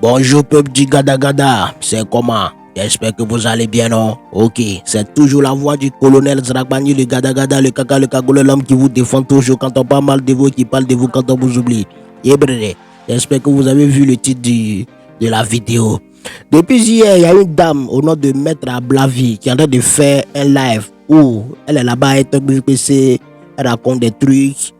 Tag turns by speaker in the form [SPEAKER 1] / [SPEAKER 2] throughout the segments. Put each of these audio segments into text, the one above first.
[SPEAKER 1] Bonjour peuple du Gada Gada, c'est comment? J'espère que vous allez bien, non? Ok, c'est toujours la voix du colonel Zragbani, le Gada Gada, le Kaka, le Kagolo, l'homme qui vous défend toujours quand on parle mal de vous, qui parle de vous quand on vous oublie. J'espère que vous avez vu le titre de la vidéo. Depuis hier, il y a une dame au nom de Maître Ablavi qui est en train de faire un live où elle est là-bas, elle raconte des trucs.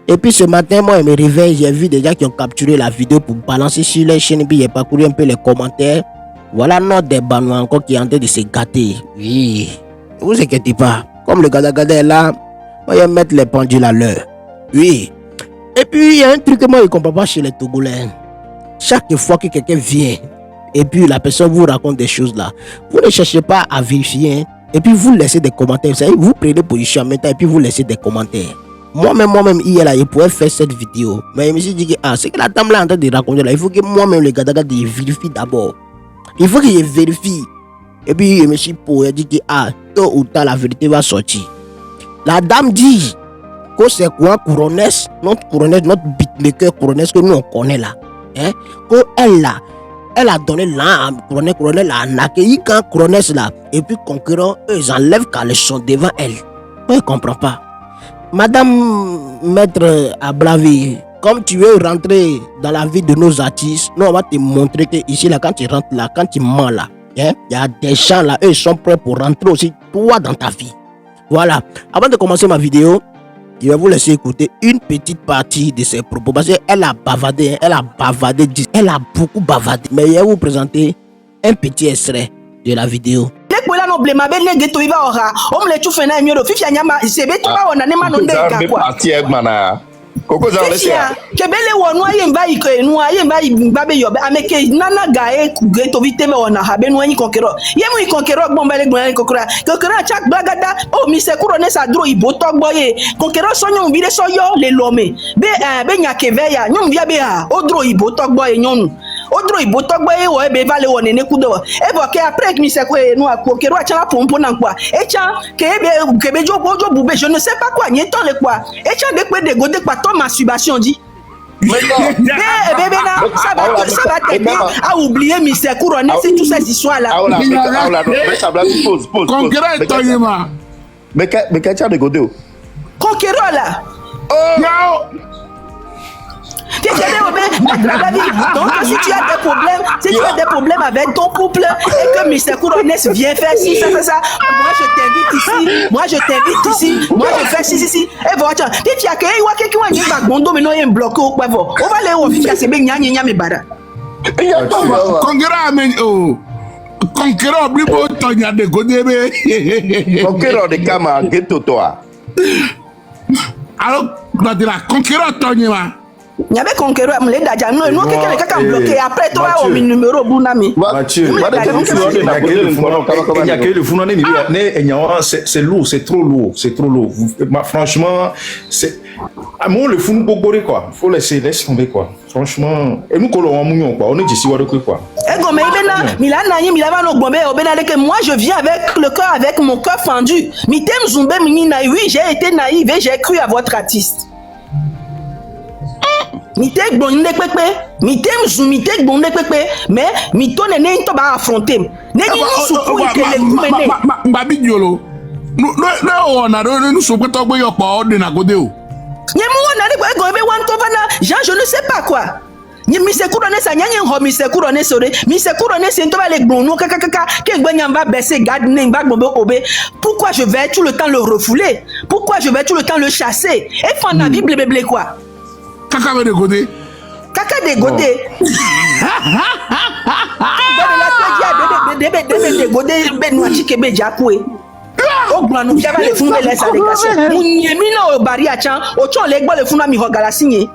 [SPEAKER 1] Et puis ce matin, moi, je me réveille, j'ai vu des gens qui ont capturé la vidéo pour balancer sur les chaînes, et puis j'ai parcouru un peu les commentaires. Voilà notre débat encore qui est en train de se gâter. Oui, ne vous inquiétez pas. Comme le Gada Gada est là, moi, je vais mettre les pendules à l'heure. Oui. Et puis, il y a un truc que moi, je ne comprends pas chez les Togolais. Chaque fois que quelqu'un vient, et puis la personne vous raconte des choses là, vous ne cherchez pas à vérifier, et puis vous laissez des commentaires. Vous savez, vous prenez position en même temps, et puis vous laissez des commentaires. Moi-même, hier là, je pouvais faire cette vidéo. Mais je me suis dit que, c'est que la dame là en train de raconter là, il faut que moi-même, le Gada Gada, je vérifie d'abord. Il faut que je vérifie. Et puis, je me suis posé, dit que, tôt ou tard, la vérité va sortir. La dame dit que c'est quoi, couronesse, notre beatmaker couronesse que nous on connaît là. Hein? Que elle a donné là, couronelle a accueilli quand couronesse là. Et puis, concurrents, eux, ils enlèvent caleçon devant elle. Moi, je ne comprends pas. Madame Maître Ablavi, comme tu veux rentrer dans la vie de nos artistes, nous on va te montrer que ici là, quand tu rentres là, quand tu mens là, il y a des gens là, eux ils sont prêts pour rentrer aussi toi dans ta vie. Voilà. Avant de commencer ma vidéo, je vais vous laisser écouter une petite partie de ses propos parce qu'elle a bavardé, elle a beaucoup bavardé. Mais je vais vous présenter un petit extrait de la vidéo.
[SPEAKER 2] Kebele wonwa yemba iko enua yemba babe yobe ameke nana gae kugeto viteme ona habe nwa yikonkero yemu yikonkero gbombele gbon kokora chak blagada o mi se kuro ne sa dro iboto gboye konkero sonyo mbire soyo le lome be nyakeve ya nyom bia be ha o dro iboto gboye nyonu odro iboto gboye wo ebe vale won ne kudo ebo ke après mi se ko enu akokero acha pompo na kwa echa kebe jobo bube je ne sais pas quoi ni ton le quoi echa de pe de gode pa ton masturbation dit bébé là ça va t'aider à oublier Mister Couronne c'est tout ces histoires là
[SPEAKER 3] pause mais qu'est-ce de gode
[SPEAKER 2] conquérant là donc si tu as des problèmes avec ton couple et que Mister Couronne vient faire ci ça moi je t'invite ici moi je fais ci et voilà tu as que quelqu'un qui va gondo mais non il bloqué au quoi on va aller au ficha c'est bien nya me bara
[SPEAKER 4] conquérant mais conquérant plus beau tonya de godebe
[SPEAKER 3] conquérant de kama ghetto toi
[SPEAKER 4] alors de la conquérant tonya
[SPEAKER 2] Nyabe conquérant amle daja no quelqu'un qui bloqué après toi au numéro bunami
[SPEAKER 5] c'est lourd, c'est trop lourd, franchement c'est moi le fou nous boboré quoi, faut laisser tomber quoi, franchement et nous collons mouillon quoi, on est ici quoi
[SPEAKER 2] ego mais milana no bombe obena que moi je viens avec le cœur avec mon cœur fendu mitem zumbe minina oui j'ai été naïve et j'ai cru à votre artiste mité gbonde pepe mitem zumite gbonde pepe mais mito ne to ba affronter ne ni suku ikele kumene
[SPEAKER 4] babi diolo no ona no suku to gbe yopo ode na gode o
[SPEAKER 2] nyemu wona ni go ebe wan to bana Jean je ne sais pas quoi ni Mister Couronne sa nyanyen ho Mister Couronne sore Mister Couronne c'est to ba le gbonu kaka ke gbanya va baisser garde ne ba gbombe obe pourquoi je vais tout le temps le refouler pourquoi je vais tout le temps le chasser et fan la bible blé quoi
[SPEAKER 4] Kaka de godé.
[SPEAKER 2] Kaka de godé. De godé benwa chikebe jakwe. Ogbanu jaba le funu le sa de kase. Munyemi na obari achan, ocho le gbo le funu mi hogala sinye.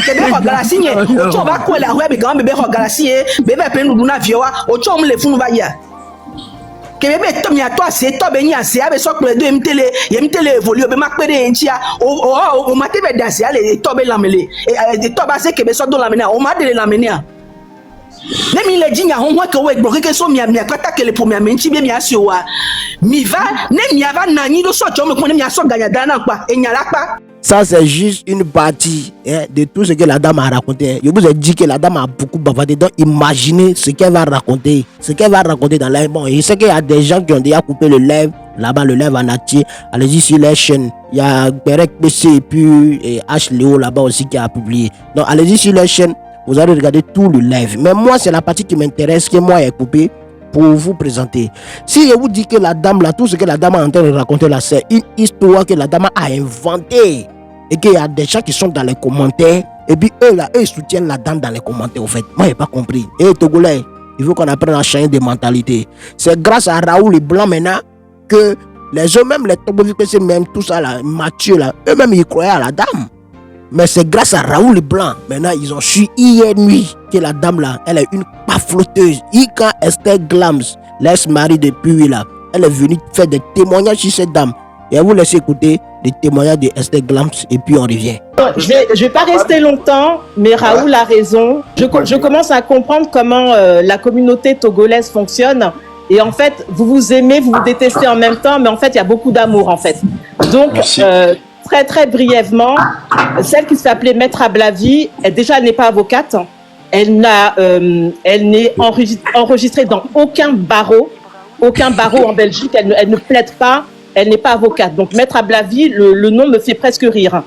[SPEAKER 2] Kebe hogala sinye, ocho ba ko la hwe be gan bebe hogala sinye, bebe pe ndu na viowa, ocho mu le funu ba ya. Kebe to mi ato ase to be yin ase abe so pe do emtele évolue be makpere entia o mate be dase ale to be lamele e to ba se kebe so do lamene o ma de lamene a ne mi le jinya ho ho ke we gbo ke so mi akata kele po mi amenchi be mi ase wa mi va ne mi ava nani do so cho me ko ne mi aso ganya dana pa enyala pa
[SPEAKER 1] Ça, c'est juste une partie de tout ce que la dame a raconté. Je vous ai dit que la dame a beaucoup bavardé. Donc, imaginez ce qu'elle va raconter. Ce qu'elle va raconter dans live. Bon, je sais qu'il y a des gens qui ont déjà coupé le live. Là-bas, le live en entier. Allez-y sur les chaînes. Il y a Berek PC et puis H. Léo là-bas aussi qui a publié. Donc, allez-y sur les chaînes. Vous allez regarder tout le live. Mais moi, c'est la partie qui m'intéresse, que moi, j'ai coupé pour vous présenter. Si je vous dis que la dame là, tout ce que la dame est en train de raconter là, c'est une histoire que la dame a inventée. Et qu'il y a des gens qui sont dans les commentaires. Et puis eux là, ils soutiennent la dame dans les commentaires au fait. Moi, j'ai pas compris. Et Togolais, il faut qu'on apprenne à changer de mentalité. C'est grâce à Raoul et Blanc maintenant que les hommes, même les Togoviques, même tout ça là, Mathieu là, eux-mêmes ils croyaient à la dame. Mais c'est grâce à Raoul et Blanc. Maintenant, ils ont su hier nuit que la dame là, elle est une pafloteuse. Et quand Esther Glams, l'ex-mari de Puy là, elle est venue faire des témoignages sur cette dame. Et vous laissez écouter les témoignages de Esther Glams et puis on revient.
[SPEAKER 6] Je vais pas rester longtemps, mais Raoul a raison. Je commence à comprendre comment la communauté togolaise fonctionne. Et en fait, vous vous aimez, vous vous détestez en même temps, mais en fait, il y a beaucoup d'amour en fait. Donc, très très brièvement, celle qui s'appelait Maître Ablavi, elle n'est pas avocate. Elle n'est enregistrée dans aucun barreau en Belgique. Elle ne plaide pas. Elle n'est pas avocate. Donc, Maître Ablavi, le nom me fait presque rire.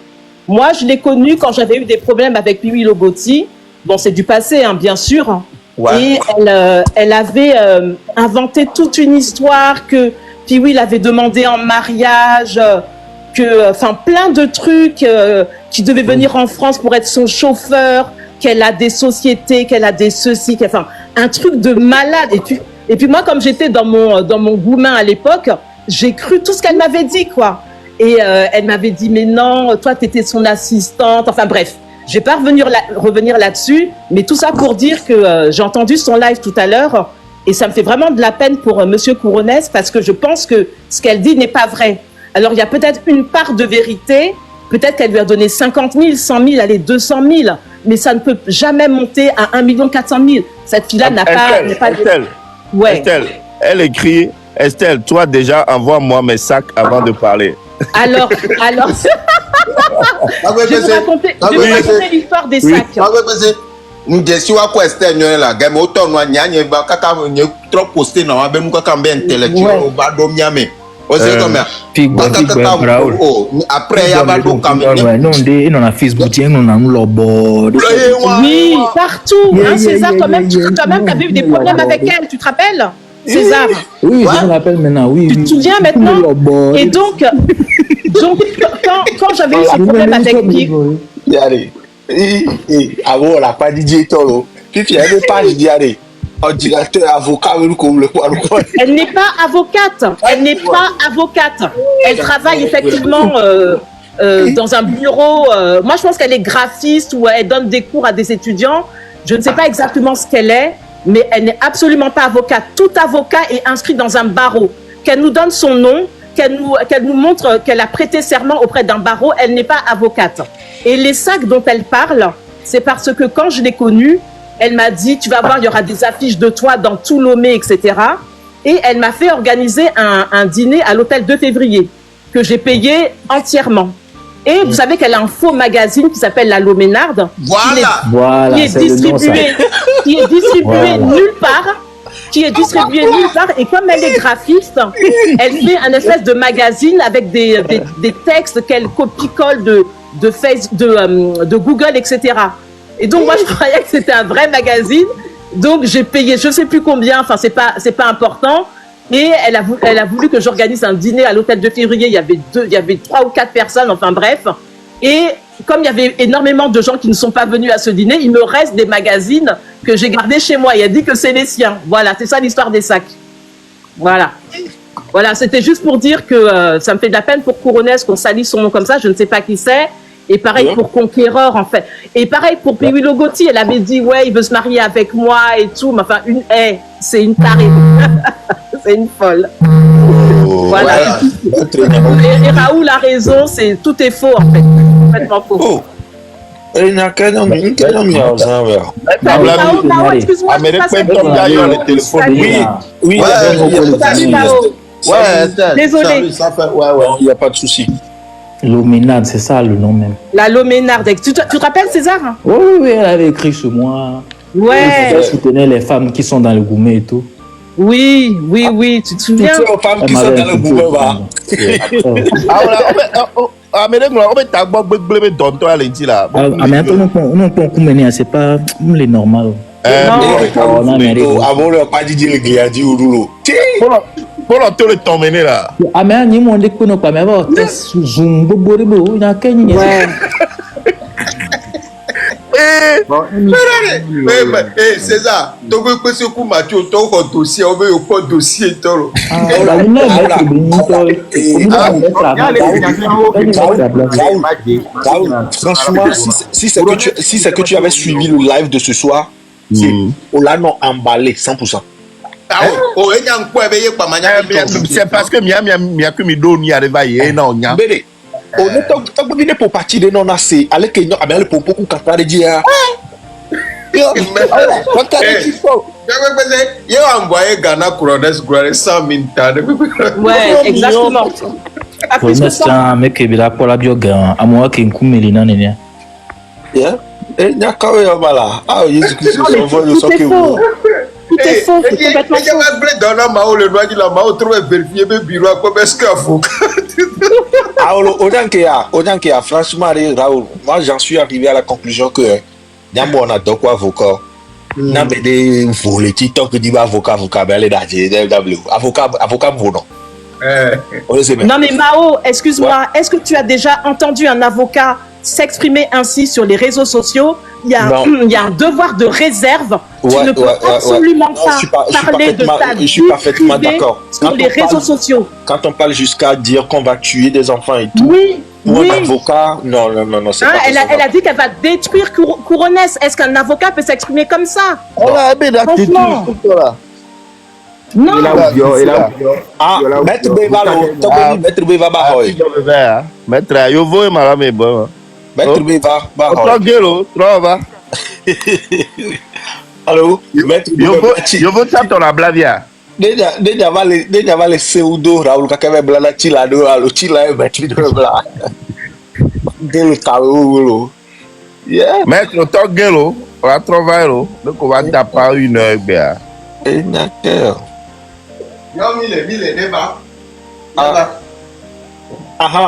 [SPEAKER 6] Moi, je l'ai connue quand j'avais eu des problèmes avec Piwi Logoti. Bon, c'est du passé, hein, bien sûr. Ouais. Et elle avait inventé toute une histoire que Piwi l'avait demandé en mariage, plein de trucs, qui devait venir en France pour être son chauffeur, qu'elle a des sociétés, qu'elle a des ceci, un truc de malade. Et puis moi, comme j'étais dans mon goumin à l'époque, j'ai cru tout ce qu'elle m'avait dit, quoi. Et elle m'avait dit, mais non, toi, t'étais son assistante. Enfin, bref, je vais pas revenir là-dessus, mais tout ça pour dire que j'ai entendu son live tout à l'heure et ça me fait vraiment de la peine pour Monsieur Couronès parce que je pense que ce qu'elle dit n'est pas vrai. Alors, il y a peut-être une part de vérité, peut-être qu'elle lui a donné 50 000, 100 000, allez, 200 000, mais ça ne peut jamais monter à 1 400 000. Cette fille-là n'a pas...
[SPEAKER 3] Estelle,
[SPEAKER 6] ouais.
[SPEAKER 3] Estelle, elle écrit... Estelle, toi déjà, envoie-moi mes sacs avant de parler.
[SPEAKER 6] Alors, je vais vous raconter l'histoire des sacs.
[SPEAKER 7] Ngesi wa ko Estelle nyo la game o to no anya nye ba kaka nye trop poster na wa be mu kaka mbe intellectuel o ba do miame o se comme après ya ba do kam
[SPEAKER 8] non de non na Facebook tien non na lobo
[SPEAKER 6] oui partout hein, César toi-même t'avais eu des problèmes avec elle, tu te rappelles? César.
[SPEAKER 8] Oui, je me rappelle maintenant, oui.
[SPEAKER 6] Tu te souviens maintenant? Et donc quand j'avais eu ce problème avec Pip,
[SPEAKER 7] avant la pas DJ Toro, Pip, il y a des pages d'y ordinateur, avocat,
[SPEAKER 6] elle n'est pas avocate. Elle travaille effectivement dans un bureau. Moi, je pense qu'elle est graphiste ou elle donne des cours à des étudiants. Je ne sais pas exactement ce qu'elle est. Mais elle n'est absolument pas avocate. Tout avocat est inscrit dans un barreau. Qu'elle nous donne son nom, qu'elle nous montre qu'elle a prêté serment auprès d'un barreau, elle n'est pas avocate. Et les sacs dont elle parle, c'est parce que quand je l'ai connue, elle m'a dit, tu vas voir, il y aura des affiches de toi dans tout Lomé, etc. Et elle m'a fait organiser un dîner à l'hôtel 2 février, que j'ai payé entièrement. Et vous savez qu'elle a un faux magazine qui s'appelle La Loménarde.
[SPEAKER 7] Voilà.
[SPEAKER 6] Qui est distribué nulle part. Et comme elle est graphiste, elle fait un espèce de magazine avec des textes qu'elle copie-colle de Google, etc. Et donc, moi, je croyais que c'était un vrai magazine. Donc, j'ai payé, je ne sais plus combien, enfin, c'est pas important. Et elle a voulu que j'organise un dîner à l'hôtel 2 février. Il y avait 3 ou 4 personnes, enfin bref. Et comme il y avait énormément de gens qui ne sont pas venus à ce dîner, il me reste des magazines que j'ai gardés chez moi. Il a dit que c'est les siens. Voilà, c'est ça l'histoire des sacs. Voilà, c'était juste pour dire que ça me fait de la peine pour Couronès qu'on salisse son nom comme ça. Je ne sais pas qui c'est. Et pareil pour Conquéreur, en fait. Et pareil pour Piwi Logoti, elle avait dit, ouais, il veut se marier avec moi et tout. Mais enfin, c'est une tarée. C'est une folle. Voilà. Et Raoul a raison, tout est faux, en fait. Complètement faux. Excuse-moi,
[SPEAKER 7] oui.
[SPEAKER 6] Désolé.
[SPEAKER 7] Il n'y a pas de souci.
[SPEAKER 8] L'Oménade, c'est ça le nom même.
[SPEAKER 6] La Loménarde. Tu te rappelles, César?
[SPEAKER 8] Oui, elle avait écrit sur moi.
[SPEAKER 6] Ouais.
[SPEAKER 8] Elle soutenait les femmes qui sont dans le gourmet et tout.
[SPEAKER 6] Oui, tu te souviens?
[SPEAKER 9] Toutes les femmes qui sont dans le gourmet, va.
[SPEAKER 3] Ah voilà, on va t'avoir besoin de ton à l'intérieur là.
[SPEAKER 8] Ah, mais attends, non, c'est pas les normal.
[SPEAKER 9] Avant le pas dit le gars dit ou
[SPEAKER 3] Pour le temps de t'emmener là.
[SPEAKER 8] Ah, mais ni mon déconne pas, mais bon, zoom, bobo, il y a qu'un
[SPEAKER 6] Ouais.
[SPEAKER 7] César, tu veux que ce coup Mathieu, tu as un dossier, on veut un dossier.
[SPEAKER 9] Franchement, si c'est que tu avais suivi le live de ce soir, on l'a non emballé 100%.
[SPEAKER 3] C'est parce que Miaku Mido n'y arrive pas hier, non, nya.
[SPEAKER 9] On est venu pour partir de non assez. Allez que non, mais pour beaucoup quand on dire.
[SPEAKER 7] Il a envoyé Ghana Couronnes 100 000 tonnes.
[SPEAKER 6] Ouais, exactement.
[SPEAKER 8] Pour l'instant, mec, il a pour la biogan. À moi qui me coupe Mélina, nénia.
[SPEAKER 9] Yeah. Et n'y a qu'à voir là. Ah, Jésus-Christ, c'est un vol de son que vous.
[SPEAKER 6] Tout est faux, c'est complètement faux.
[SPEAKER 7] Dans la Mao, le droit de la Mao, trouve vérifier le bureau, comme est-ce qu'il faut.
[SPEAKER 9] Ah, autant qu'il y a, franchement, Raoul, moi j'en suis arrivé à la conclusion que Nyambo on a deux quoi avocat. N'a pas des volets TikTok qui dit avocat, ben les avocat bon non.
[SPEAKER 6] Non mais Mao, excuse-moi, est-ce que tu as déjà entendu un avocat s'exprimer ainsi sur les réseaux sociaux? Il y a un devoir de réserve. Tu ne peux absolument pas parler de ta vie privée sur les réseaux sociaux.
[SPEAKER 9] Quand on parle jusqu'à dire qu'on va tuer des enfants et tout.
[SPEAKER 6] Oui.
[SPEAKER 9] Un avocat, non, c'est pas
[SPEAKER 6] elle a dit qu'elle va détruire Couronnes. Est-ce qu'un avocat peut s'exprimer comme ça?
[SPEAKER 3] Franchement.
[SPEAKER 6] Non.
[SPEAKER 9] Ah, Maître Beva, Maître Beva Bahoy.
[SPEAKER 3] Maître, yo voy malame bon.
[SPEAKER 9] Maître Beva Bahoy.
[SPEAKER 3] Tranquilo, trova.
[SPEAKER 9] Allô, Maître Beva.
[SPEAKER 3] Yo voy tanto la blavia.
[SPEAKER 9] Déjà vale pseudo Raoul kakebe blana chila do alo chila e Maître Beva. Del Carolo. Yeah.
[SPEAKER 3] Maître, tranquilo, on va travailler, donc on va taper une heure bien.
[SPEAKER 9] Et d'accord.
[SPEAKER 7] Mille, débat.
[SPEAKER 9] Ah,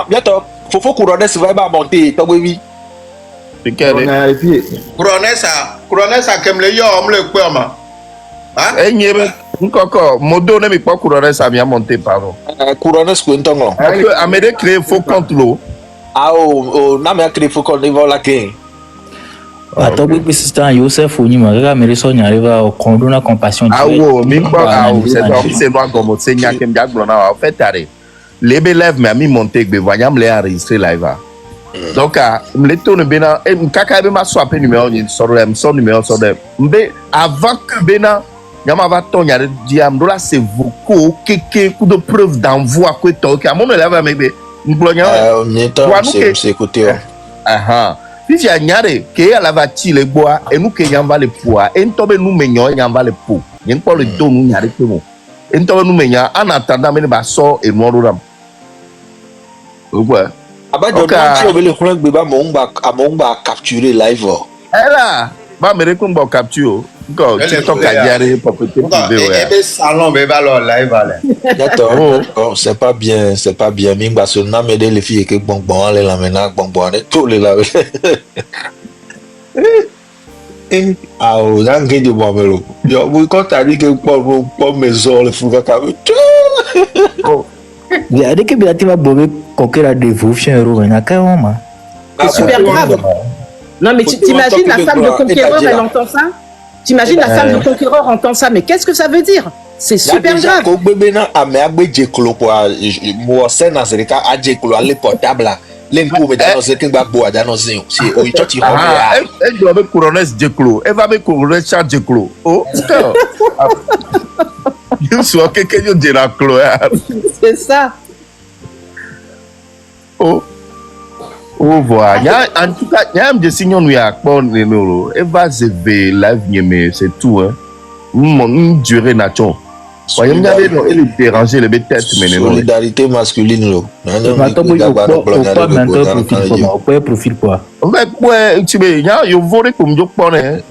[SPEAKER 9] bientôt. Faut Couronnes va monter, toi oui.
[SPEAKER 7] Couronnes a comme le yo, on le quoi ma.
[SPEAKER 3] Eh nyebe, nkoko, modo ne mi pas Couronnes a bien monté pardon.
[SPEAKER 9] Couronnes quoi
[SPEAKER 3] Parce que Amédée crée faux compte l'eau.
[SPEAKER 9] Ah na me créé faux compte niveau la king.
[SPEAKER 8] Attends, oui, c'est un Youssef Onima, regarde, mais on arrive à condamner la compassion.
[SPEAKER 3] Ah oui, c'est moi comme c'est nya kem jak blona en fait arrêt. Les élèves mais mi monter que voyam les enregistrer live. Donc me tourne bena e kaka be ma swap numéro ni son numéro sur dem. Mbe avant que bena nyama va ton yare diam dola c'est vocaux keke coup de preuve d'envoi que to que mon élève mais be mblonya.
[SPEAKER 9] C'est côté.
[SPEAKER 3] Si tu as nyare que ala va tirer bois et nous que yamba le poids et ntobe nous menyo yamba le pot. Yen pas le don nous nyare que mo. Et ntobe nous menya en attendant me ba so et noir ram. Ouais.
[SPEAKER 9] Abadjo tu obele le front beba monba capturer live.
[SPEAKER 3] Là, ba me rekomba capture. Go TikTok a diaré propriété privée ouais.
[SPEAKER 7] Et salon beba lo live là.
[SPEAKER 9] D'accord, c'est pas bien, Mingba seulement mais les filles que bon les la maintenant bon tous les là. Ah, on a gagné du bon vélo. Yo, vous quand t'as dit que pour maison le fou ka.
[SPEAKER 8] Il y a des qui va bomber coquer la dévotion euro na kaoma.
[SPEAKER 6] C'est super grave. Non mais t'imagines la femme de conquéreur elle entend ça? T'imagines la femme de conquéreur entend ça, mais qu'est-ce que ça veut dire? C'est super grave.
[SPEAKER 3] Elle doit être couronner Djeklo. Elle va avec couronner Charles Djeklo. Oh, putain. Il soit quelqu'un de la Chloé.
[SPEAKER 6] C'est ça.
[SPEAKER 3] Oh. Oh, voilà. En tout cas, il y a un des signaux où il y a bon numéro. Elle va se lever live, mais c'est tout. Hein. Mon durée nature. Ouais, il est dérangé, le tête, mais non.
[SPEAKER 9] Solidarité masculine, là.
[SPEAKER 8] Profil quoi.
[SPEAKER 3] Ouais, tu veux, il voulait comme je connais.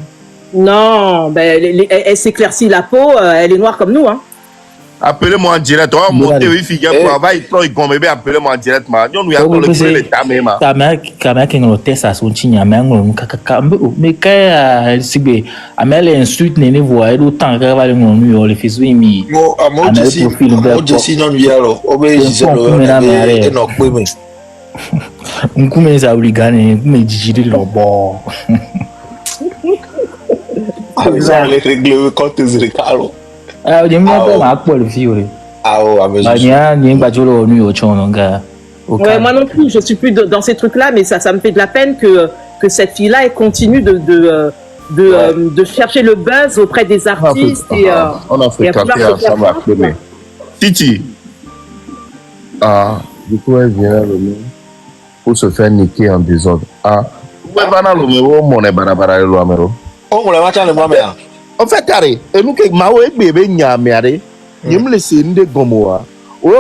[SPEAKER 6] Non, ben, elle s'éclaircit la peau, elle est noire comme nous, hein.
[SPEAKER 3] Appelez-moi en direct. Oh, monter, oui, fille, travail, il comme appelez-moi en direct, ma. Nous, avons le tamema.
[SPEAKER 8] Kamera qui nous teste à son chien, mais quand Sibé, Amel insulte Néné voix, et autant que va le nom, les fils, oui, mais.
[SPEAKER 9] Moi, je suis non, oui, alors. Obéissez, et non, oui,
[SPEAKER 8] mais. Comme ça, oligane, mais digérer le bord.
[SPEAKER 9] Ça, les règles, quand tu es recalo.
[SPEAKER 8] Ah, je me rappelle ma poêle fiore.
[SPEAKER 9] Ah, oh, à mesure.
[SPEAKER 6] Ouais, moi non plus, je suis plus dans ces trucs-là, mais ça me fait de la peine que cette fille-là, elle continue de chercher le buzz auprès des artistes
[SPEAKER 3] on a fréquenté ensemble à Clément. Titi. Ah, du coup, elle vient pour se faire niquer en désordre. Ah, où est Bana Lomero, mon Ebanabara Lomero?
[SPEAKER 9] Oh, on l'a matché le moi, mais.
[SPEAKER 3] En fait, arrête. Et nous, que Mao et bébé nyamere, il me laisse une de gomoa. Ou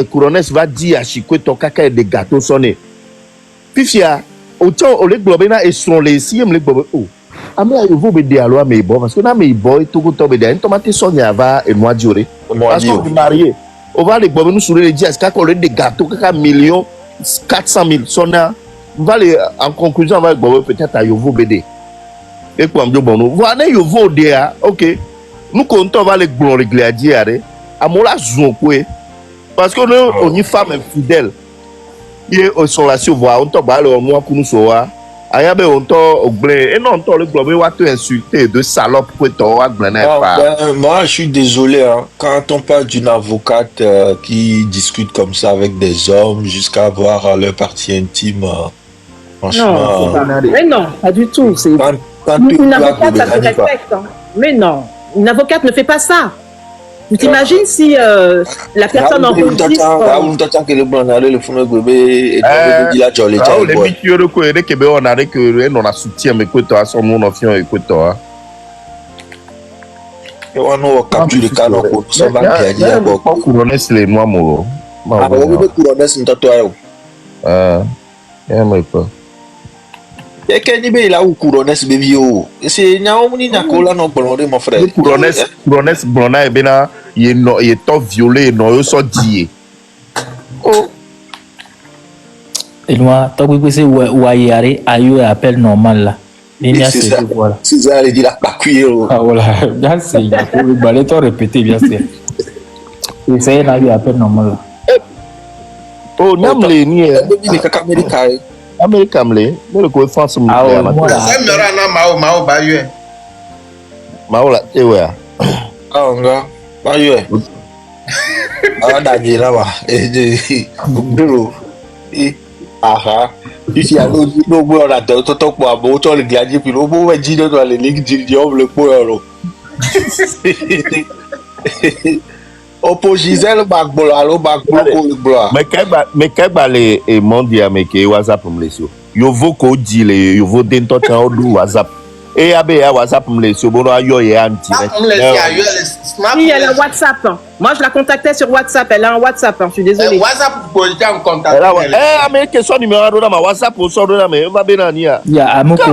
[SPEAKER 3] couronnes va dire à Chico ton caca des gâteaux sonnés. Puis, fia, autant on les globena et sont les si, il me les globe. Oh, ah, mais il faut me dire à l'oie, mais bon, parce que là, mais boy, tout le temps, un tomate sonia va et moi duré. Parce qu'on est marié. On va les globe nous sur les dias, quand on a des gâteaux, caca millions, 400 000, sonna. On va les, en conclusion, on va les globe peut-être à Yovo BD. Et quoi, voilà, il faut dire, ok, nous comptons, on va les gladier, à mon la zonkoué, parce que nous, on est femmes fidèles, et on sont là sur voie, on tombe à l'heure, moi, pour nous sauver, ayabe, on tombe au blé, et non, on tombe le globe, on va te insulter de salope, pour toi,
[SPEAKER 9] moi, je suis désolé, hein, quand on parle d'une avocate qui discute comme ça avec des hommes jusqu'à voir leur partie intime, franchement.
[SPEAKER 6] Non, mais non, pas du tout, c'est. Une avocate, ça se respecte. Hein. Mais non, une avocate ne fait pas ça. Tu t'imagines si la personne enregistre...
[SPEAKER 9] Et qu'il y a là où couronnes baby oh c'est naomi nakola non blondé mon frère
[SPEAKER 3] couronnes blonda et bena il est tout violé non yo so die oh
[SPEAKER 8] et moi tant que c'est wayare ayo appel normal là
[SPEAKER 9] bien c'est voilà c'est ça il dit la pacuire
[SPEAKER 8] ah voilà bien c'est il faut le balai to répéter bien sûr et c'est là il appel normal là
[SPEAKER 3] oh namle ni
[SPEAKER 9] ni kaka america
[SPEAKER 3] America mle le ko France mle
[SPEAKER 7] ah mera na mao ba yue
[SPEAKER 3] mao la ewe
[SPEAKER 9] ah nga ba yue ah da jira wa bro aha ici a no bo la to po abo to le glacier puis lo bo we ji do le ligue di o le po oro Opo Gisèle Bagbo alo Bagbo ko le blo
[SPEAKER 3] mais keba le e mondia me ke WhatsApp mlesio yo voko di le yo vo den to tan du WhatsApp e abe ya WhatsApp mlesio bono ayo ye anti
[SPEAKER 6] oui elle a WhatsApp moi je la contactais sur WhatsApp elle a un WhatsApp hein, je suis désolé
[SPEAKER 7] WhatsApp pour te en contact
[SPEAKER 3] mais que son numéro dans ma WhatsApp au son dans mais va bien nia
[SPEAKER 8] ya amoko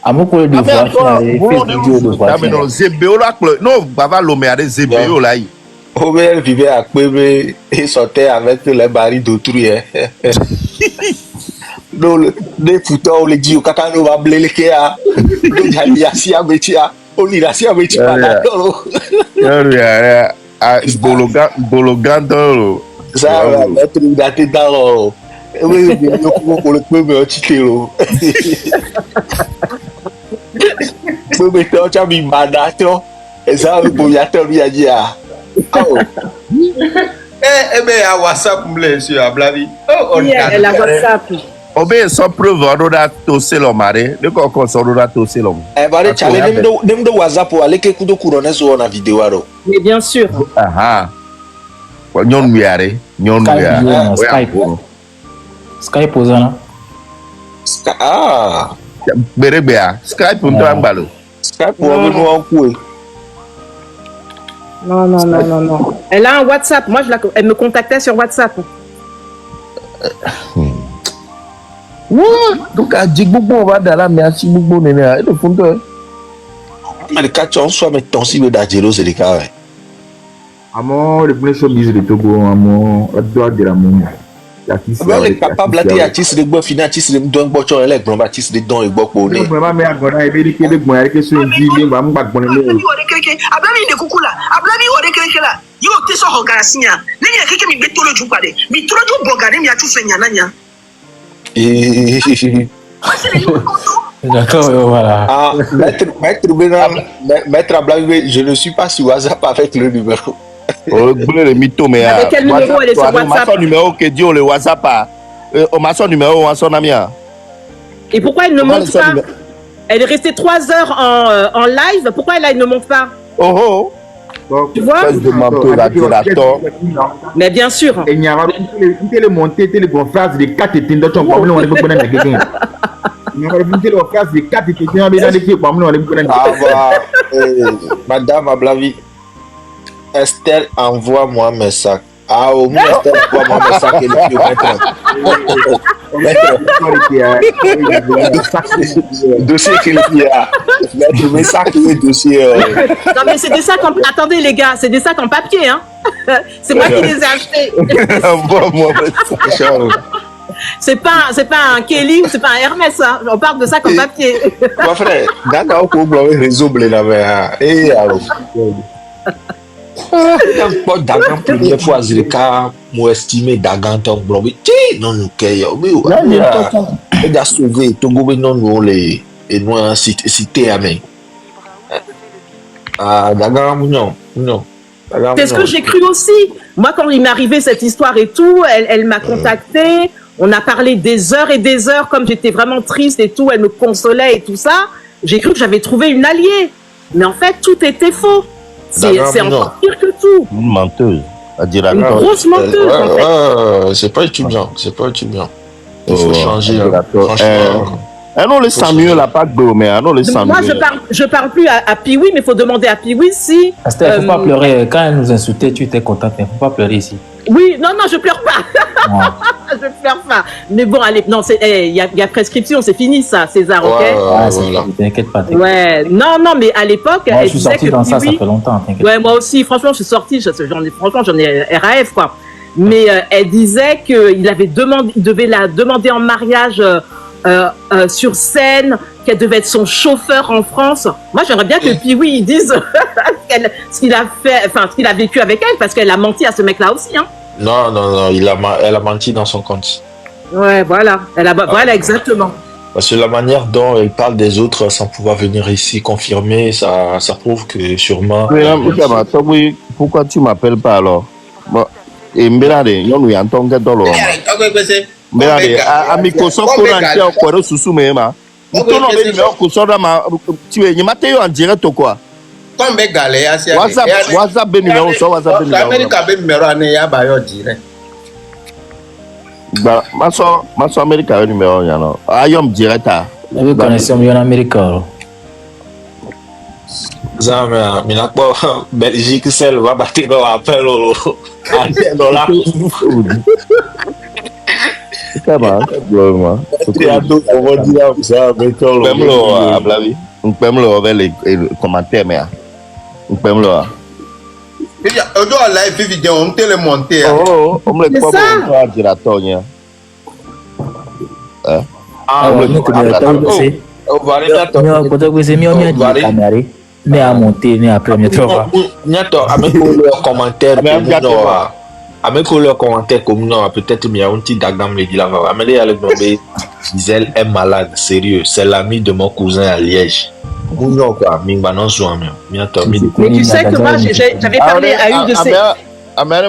[SPEAKER 8] amoko de voix
[SPEAKER 3] non zebeo la non baba lo me ade zebeo là
[SPEAKER 9] Omer vivait à Kwebe et sortait avec les barils d'autrui donc les photos on les dit au kaka no va blé le kia le jali asia betia on lui asia betia d'accord
[SPEAKER 3] ya bologando
[SPEAKER 9] ça va mettre daté dans oui yo ko le Kwebe o chikero Kwebe to cha mi madato esa bo ya to bi ajia oh
[SPEAKER 7] mais à WhatsApp monsieur Ablavi oh
[SPEAKER 6] elle a WhatsApp
[SPEAKER 3] Obe sans preuve on doit tosser le mari de quoi on doit tosser l'homme
[SPEAKER 9] bare challenge dem do WhatsApp ale ke kudo couronne so na vidéo aro
[SPEAKER 6] mais bien sûr
[SPEAKER 3] aha ko nyon wiare
[SPEAKER 8] Skype ozana
[SPEAKER 3] berebea Skype ndo ambalo
[SPEAKER 9] Skype wo no ku
[SPEAKER 6] Non. Elle a un WhatsApp. Moi, elle me contactait sur WhatsApp.
[SPEAKER 3] Donc, à Djibouti, on va dans la merci beaucoup, Néné. Et le fond,
[SPEAKER 9] Mais le cas, tu en sois, mais ton cible d'Adjero, c'est le cas, ouais.
[SPEAKER 5] Amo le premier showbiz de Togo, amo doit de la monde.
[SPEAKER 9] Alors, les capables là, artiste de bois final, artiste de don bochon, les grands artistes de don et bois pour les.
[SPEAKER 5] Vraiment, mais agora e beri kele gbo ari ke so ndi le ba mu gbagbo le.
[SPEAKER 2] Ablami de kukula, ablami ode kekela. Yo te so hogarasinya. Nenya keke mi betolo ju pade. Mi trojo bogade mi atu fenya nanya.
[SPEAKER 8] D'accord, voilà.
[SPEAKER 9] Ah, maître Ablami, je ne suis pas sur WhatsApp avec le numéro.
[SPEAKER 3] le mytho, mais
[SPEAKER 6] avec quel numéro elle est sur WhatsApp?
[SPEAKER 3] On m'a son numéro que dit le WhatsApp. On m'a son numéro, on son ami.
[SPEAKER 6] Et pourquoi elle ne monte pas? Elle est restée 3 heures en live. Pourquoi elle ne monte pas? Tu vois? Mais bien sûr.
[SPEAKER 5] Il y a une télémontée, téléconférence de 4 études. Il y a une téléconférence de 4 études.
[SPEAKER 9] Madame Ablami, Estelle, envoie-moi un message. Ah, au moins, Estelle, envoie-moi un message. Dossier qu'il y a. Le message qui est dossier.
[SPEAKER 6] Non, mais c'est des sacs en... Attendez, les gars, c'est des sacs en papier, hein. C'est moi qui les ai achetés. C'est pas un Kelly ou c'est pas un Hermès, hein. On parle de sacs en papier.
[SPEAKER 9] Mon frère, d'accord, pour bloquer les réseaux blés là-bas. Et alors. Dagan première fois Zirika m'a estimé Dagan ton blog non nous qu'il il a sauvé Togo non nous les et nous cité à main Dagan non
[SPEAKER 6] c'est ce que j'ai cru aussi. Moi quand il m'est arrivé cette histoire et tout, elle m'a contacté, on a parlé des heures et des heures comme j'étais vraiment triste et tout, elle me consolait et tout ça, j'ai cru que j'avais trouvé une alliée mais en fait tout était faux. C'est encore pire que tout.
[SPEAKER 3] Une menteuse.
[SPEAKER 6] Une grosse menteuse, en fait.
[SPEAKER 9] C'est pas étudiant. Il faut changer.
[SPEAKER 3] Non, le Samuel n'a pas de mais non, le Samuel.
[SPEAKER 6] Moi, je parle plus à Piwi, mais il faut demander à Piwi si.
[SPEAKER 8] Esther, il ne faut pas pleurer. Quand elle nous insultait, tu étais contente. Il ne faut pas pleurer ici.
[SPEAKER 6] Oui, non, je pleure pas. Je pleure pas. Mais bon, allez, non, il y a prescription, c'est fini ça, César, ok?
[SPEAKER 8] T'inquiète pas.
[SPEAKER 6] Ouais, non, mais à l'époque,
[SPEAKER 8] moi, je suis sorti dans ça fait longtemps, t'inquiète.
[SPEAKER 6] Ouais, moi aussi, franchement, je suis sortie, j'en ai RAF, quoi. Mais elle disait qu'il devait la demander en mariage sur scène, qu'elle devait être son chauffeur en France. Moi, j'aimerais bien que Piwi dise ce qu'il a fait, enfin, ce qu'il a vécu avec elle, parce qu'elle a menti à ce mec-là aussi, hein.
[SPEAKER 9] Non, elle a menti dans son compte.
[SPEAKER 6] Ouais, voilà. Voilà, exactement.
[SPEAKER 9] Parce que la manière dont elle parle des autres sans pouvoir venir ici confirmer, ça prouve que sûrement.
[SPEAKER 3] Oui, pourquoi tu m'appelles pas alors? Bon, et Mbélade, nous y entendons dans l'eau. Mbélade, amico, sans qu'on ait encore sous ma. Nous tournons les numéros que ça ma. Tu es, il en direct ou quoi? WhatsApp numéro, ça WhatsApp numéro.
[SPEAKER 7] América numéro année ya ba yo direct.
[SPEAKER 3] Bah, ma soeur América numéro ya non. Ayom direct à.
[SPEAKER 8] Vous connaissez en Amérique.
[SPEAKER 9] Zama, mais là pas Belgique celle va battre dans l'appel dans la.
[SPEAKER 3] C'est pas moi.
[SPEAKER 9] On va dire ça avec toi.
[SPEAKER 3] Même là, à Blavi. On peut me le avec les commentaires mais. On peut me le.
[SPEAKER 7] Aujourd'hui, en live vidéo, on peut le monter.
[SPEAKER 3] On me le pas dire à toi.
[SPEAKER 9] On va aller là.
[SPEAKER 8] Mais à monter, mais après, mais tu vois.
[SPEAKER 9] Avec leurs commentaires, avec leurs commentaires comme nous, peut-être il y a un petit dagam les là. Amélie avec nos Gisèle est malade, sérieux. C'est l'ami de mon cousin à Liège. Non quoi, mais
[SPEAKER 6] tu sais que moi j'avais parlé à une de ses.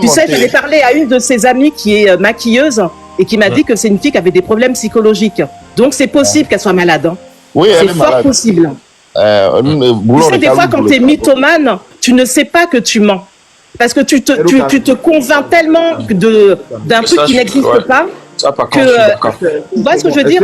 [SPEAKER 6] Tu sais, j'avais parlé à une de ses amies qui est maquilleuse et qui m'a dit que c'est une fille qui avait des problèmes psychologiques. Donc c'est possible qu'elle soit malade. Hein.
[SPEAKER 3] Oui,
[SPEAKER 6] c'est fort possible. Tu sais, des fois quand tu es mythomane, tu ne sais pas que tu mens. Parce que tu te convaincs tellement d'un truc qui n'existe pas
[SPEAKER 9] Ça, par
[SPEAKER 6] que,
[SPEAKER 9] contre, je suis d'accord.
[SPEAKER 6] vous voyez ce que je veux dire?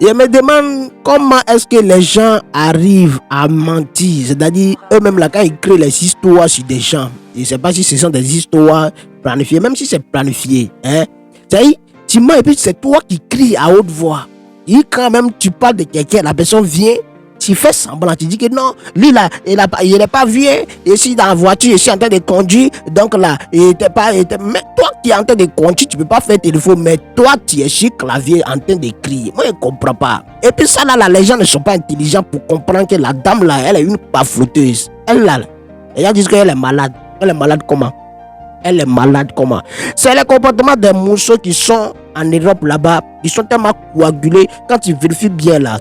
[SPEAKER 1] Je me demande comment est-ce que les gens arrivent à mentir. C'est-à-dire, eux-mêmes, là, quand ils créent les histoires sur des gens, je ne sais pas si ce sont des histoires planifiées, même si c'est planifié. Hein? C'est-à-dire, tu mens et puis c'est toi qui cries à haute voix. Et quand même tu parles de quelqu'un, la personne vient, tu fais semblant, tu dis que non, lui là, il n'est pas vu, et si dans la voiture, je suis en train de conduire, donc là, mais toi qui es en train de conduire, tu ne peux pas faire téléphone, mais toi tu es sur le clavier en train d'écrire. Moi je ne comprends pas. Et puis ça là, les gens ne sont pas intelligents pour comprendre que la dame là, elle est une pafloteuse. Elle là, les gens disent qu'elle est malade. Elle est malade comment? Elle est malade comment? C'est le comportement des mousseaux qui sont en Europe là-bas. Ils sont tellement coagulés. Quand tu vérifies bien là,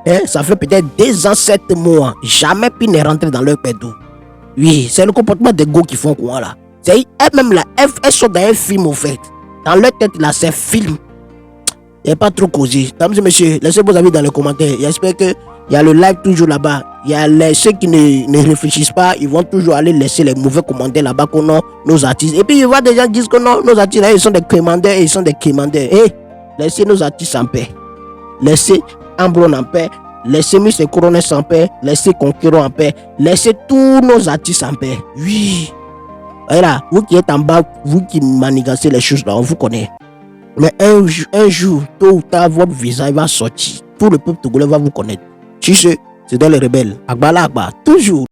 [SPEAKER 1] hein, ça fait peut-être 2 ans, 7 mois. Jamais pu ne rentrer dans leur pédou. Oui, c'est le comportement des gars qui font quoi là. C'est elles-mêmes là, elles sont dans un film au fait. Dans leur tête là, c'est film. Il n'y a pas trop causé. Mesdames et messieurs, laissez vos avis dans les commentaires. J'espère que il y a le live toujours là-bas. Il y a ceux qui ne réfléchissent pas, ils vont toujours aller laisser les mauvais commentaires là-bas qu'on a nos artistes. Et puis il va des gens dire que non, nos artistes là, ils sont des commandeurs et ils sont des commandeurs. Eh, laissez nos artistes en paix. Laissez Ambron en paix. Laissez Miss Coronel en paix. Laissez Conquérant en paix. Laissez tous nos artistes en paix. Oui. Voilà, vous qui êtes en bas, vous qui manigancez les choses là, on vous connaît. Mais un jour, tôt ou tard, votre visage va sortir. Tout le peuple togolais va vous connaître. Tu sais, c'est dans les rebelles. Akbala Akbar, toujours.